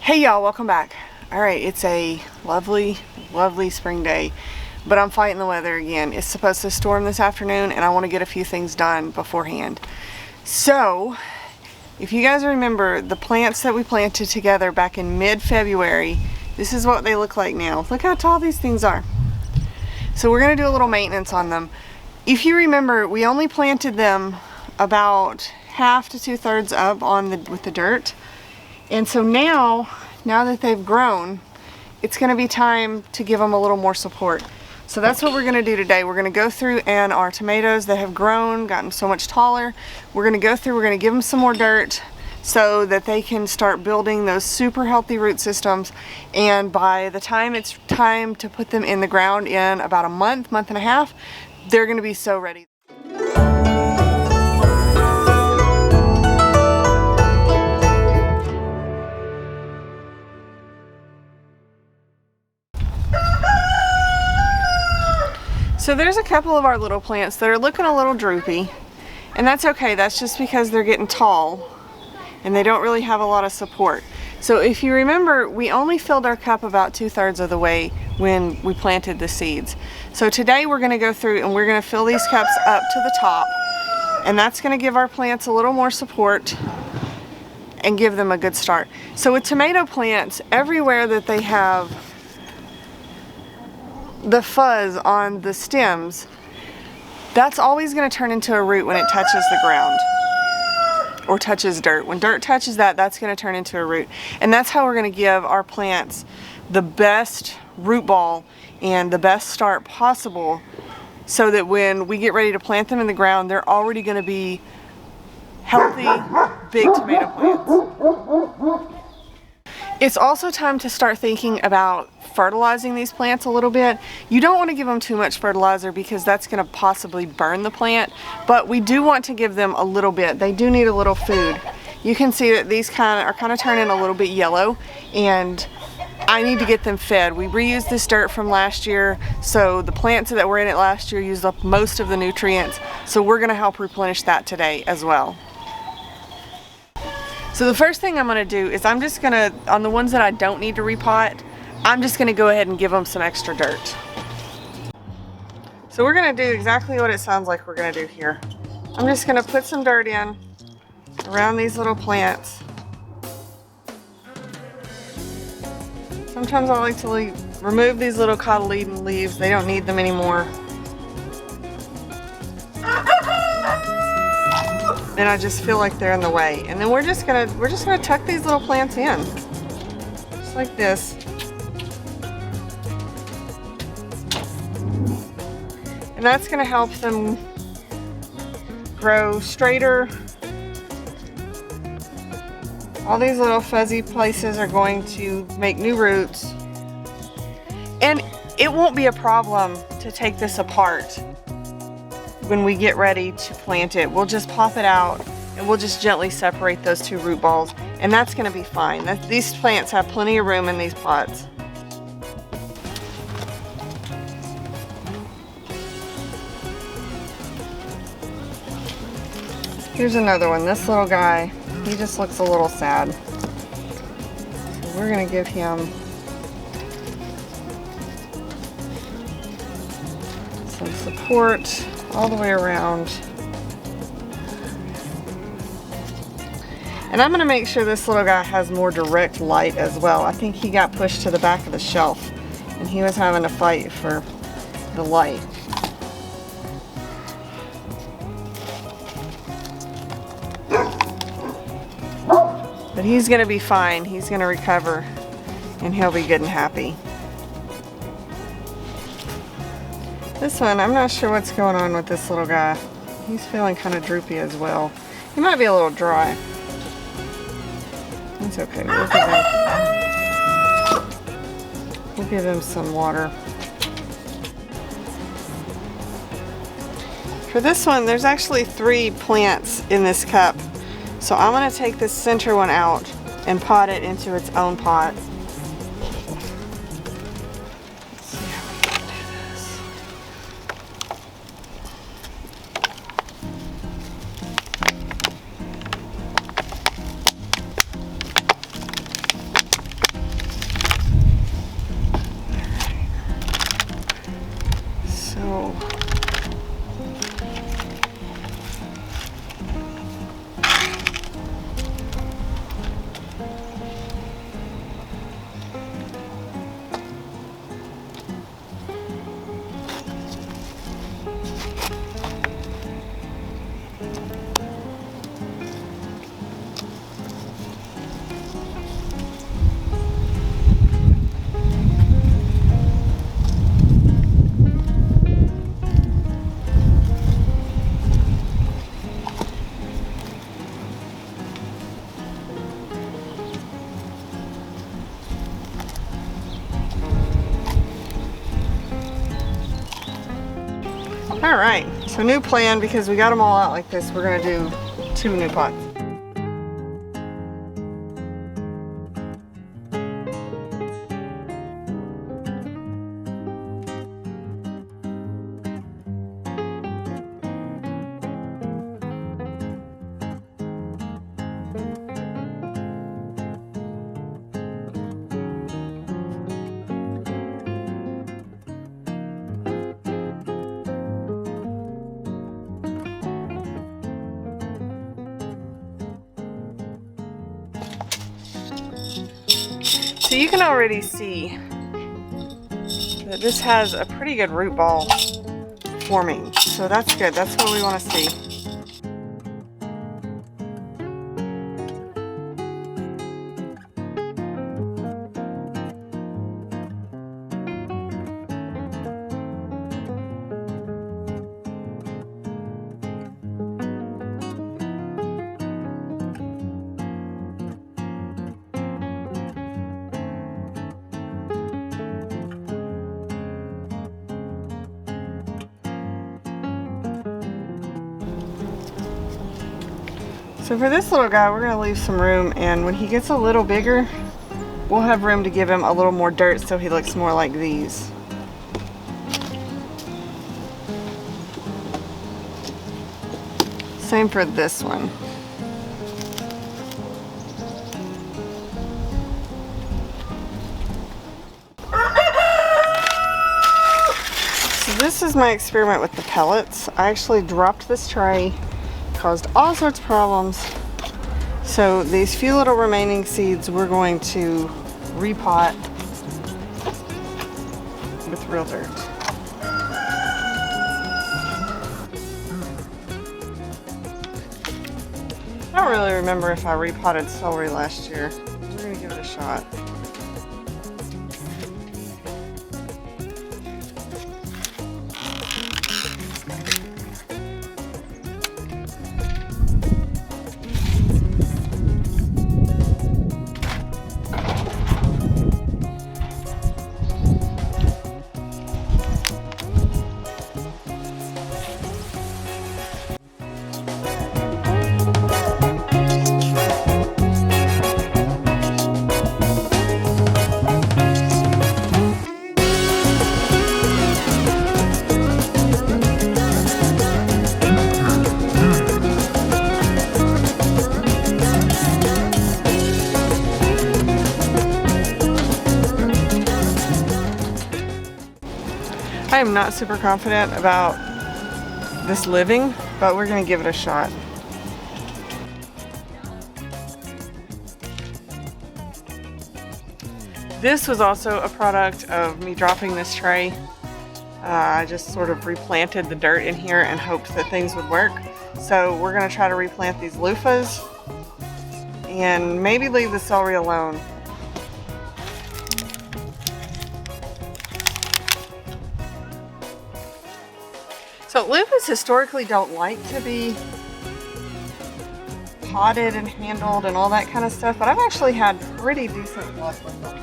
Hey y'all, welcome back. Alright, it's a lovely spring day, but I'm fighting the weather again. It's supposed to storm this afternoon and I want to get a few things done beforehand. So, if you guys remember the plants that we planted together back in mid-February, this is what they look like now. Look how tall these things are. So we're going to do a little maintenance on them. If you remember, we only planted them about half to 2/3 up on with the dirt. And so now that they've grown, it's going to be time to give them a little more support. So that's what we're going to do today. We're going to go through, and our tomatoes that have grown, gotten so much taller, we're going to go through, we're going to give them some more dirt so that they can start building those super healthy root systems. And by the time it's time to put them in the ground in about a month and a half, they're going to be so ready. So there's a couple of our little plants that are looking a little droopy, and that's okay. That's just because they're getting tall and they don't really have a lot of support. So if you remember, we only filled our cup about 2/3 of the way when we planted the seeds. So today we're going to go through and we're going to fill these cups up to the top, and that's going to give our plants a little more support and give them a good start. So with tomato plants, everywhere that they have the fuzz on the stems, that's always going to turn into a root when it touches the ground or touches dirt. When dirt touches that, that's going to turn into a root. And that's how we're going to give our plants the best root ball and the best start possible, so that when we get ready to plant them in the ground, they're already going to be healthy, big tomato plants. It's also time to start thinking about fertilizing these plants a little bit. You don't want to give them too much fertilizer because that's going to possibly burn the plant, but we do want to give them a little bit. They do need a little food. You can see that these are kind of turning a little bit yellow, and I need to get them fed. We reused this dirt from last year, so the plants that were in it last year used up most of the nutrients, so we're going to help replenish that today as well. So the first thing I'm going to do is I'm just going to, on the ones that I don't need to repot, I'm just going to go ahead and give them some extra dirt. So we're going to do exactly what it sounds like we're going to do here. I'm just going to put some dirt in around these little plants. Sometimes I like to remove these little cotyledon leaves. They don't need them anymore. And I just feel like they're in the way. And then we're just gonna tuck these little plants in, just like this. And that's gonna help them grow straighter. All these little fuzzy places are going to make new roots. And it won't be a problem to take this apart. When we get ready to plant it, we'll just pop it out and we'll just gently separate those two root balls, and that's going to be fine. These plants have plenty of room in these pots. Here's another one. This little guy, he just looks a little sad. So we're going to give him some support all the way around. And I'm going to make sure this little guy has more direct light as well. I think he got pushed to the back of the shelf and he was having to fight for the light. But he's going to be fine. He's going to recover and he'll be good and happy. This one, I'm not sure what's going on with this little guy. He's feeling kind of droopy as well. He might be a little dry. It's okay. We'll give him some water. For this one, there's actually 3 plants in this cup. So I'm going to take this center one out and pot it into its own pot. All right, so new plan, because we got them all out like this, we're gonna do 2 new pots. So you can already see that this has a pretty good root ball forming. So that's good. That's what we want to see. So for this little guy, we're gonna leave some room, and when he gets a little bigger, we'll have room to give him a little more dirt so he looks more like these. Same for this one. So this is my experiment with the pellets. I actually dropped this tray, caused all sorts of problems. So these few little remaining seeds we're going to repot with real dirt. I don't really remember if I repotted celery last year. We're gonna give it a shot. I am not super confident about this living, but we're gonna give it a shot. This was also a product of me dropping this tray. I just sort of replanted the dirt in here and hoped that things would work. So we're gonna try to replant these loofahs and maybe leave the celery alone. So loofahs historically don't like to be potted and handled and all that kind of stuff, but I've actually had pretty decent luck with them.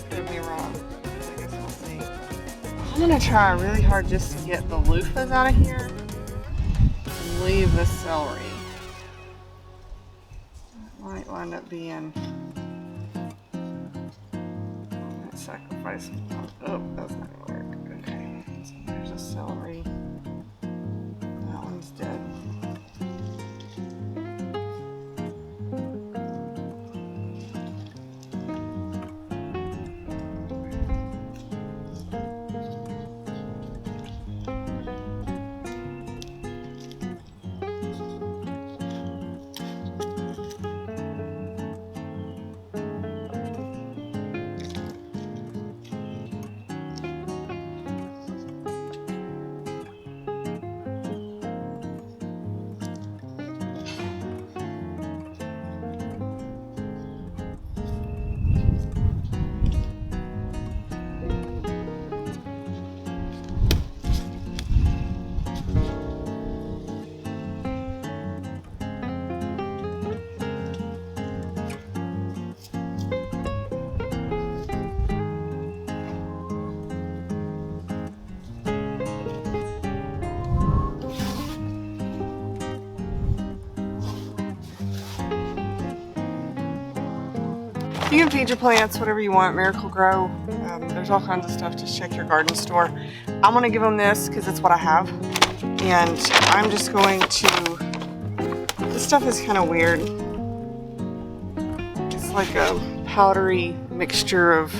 Prove me wrong. I guess we'll see. I'm gonna try really hard just to get the loofahs out of here and leave the celery. That might wind up being sacrifice. Oh, that's not gonna work. Okay, so there's a celery. That one's dead. You can feed your plants whatever you want, Miracle-Gro. There's all kinds of stuff. Just check your garden store. I'm gonna give them this because it's what I have. And I'm just going to, this stuff is kind of weird. It's like a powdery mixture of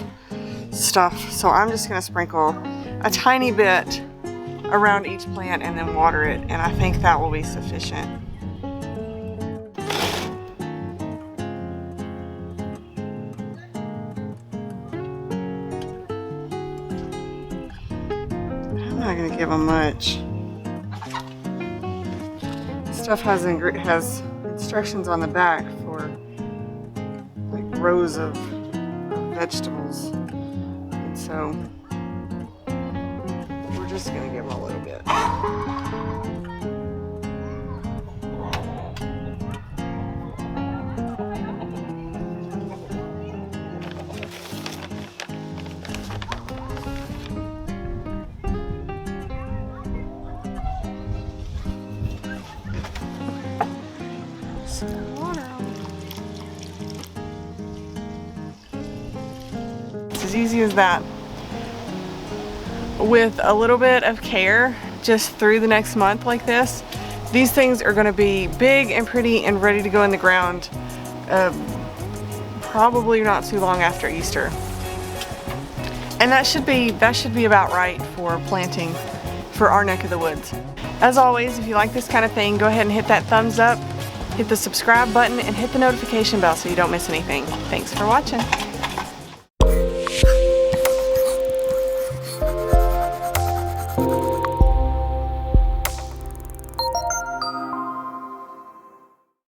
stuff. So I'm just gonna sprinkle a tiny bit around each plant and then water it. And I think that will be sufficient. I'm not gonna give them much. Stuff has instructions on the back for like rows of vegetables, and so we're just gonna give them a little bit. It's as easy as that. With a little bit of care, just through the next month like this, these things are going to be big and pretty and ready to go in the ground probably not too long after Easter. And that should be about right for planting for our neck of the woods. As always, if you like this kind of thing, go ahead and hit that thumbs up, hit the subscribe button, and hit the notification bell so you don't miss anything. Thanks for watching.